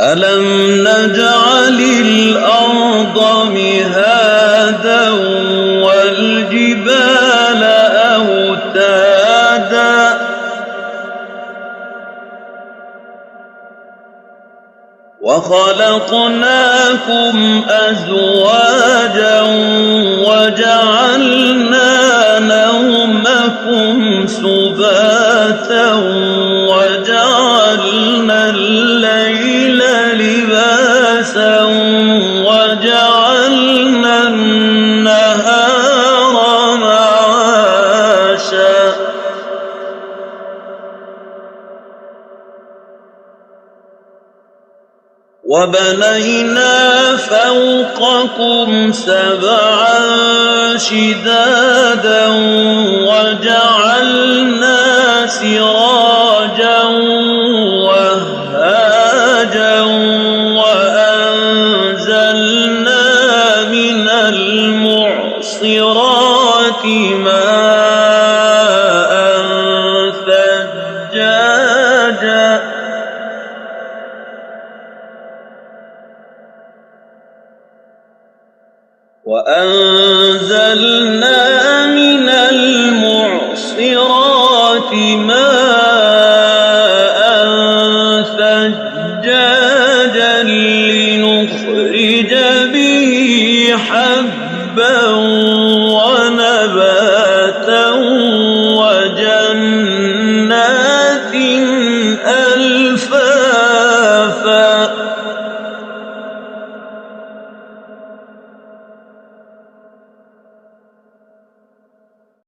ألم نجعل الأرض مهادا والجبال أوتادا وخلقناكم أزواجا وجعلنا نومكم سباتا وجعلنا الليل لباسا وجعلنا النهار معاشا وبنينا فوقكم سبعا شدادا وجعلنا سراجا وهاجا وأنزلنا من المعصرات ماء ثجاجا وأنزلنا من المعصرات ماء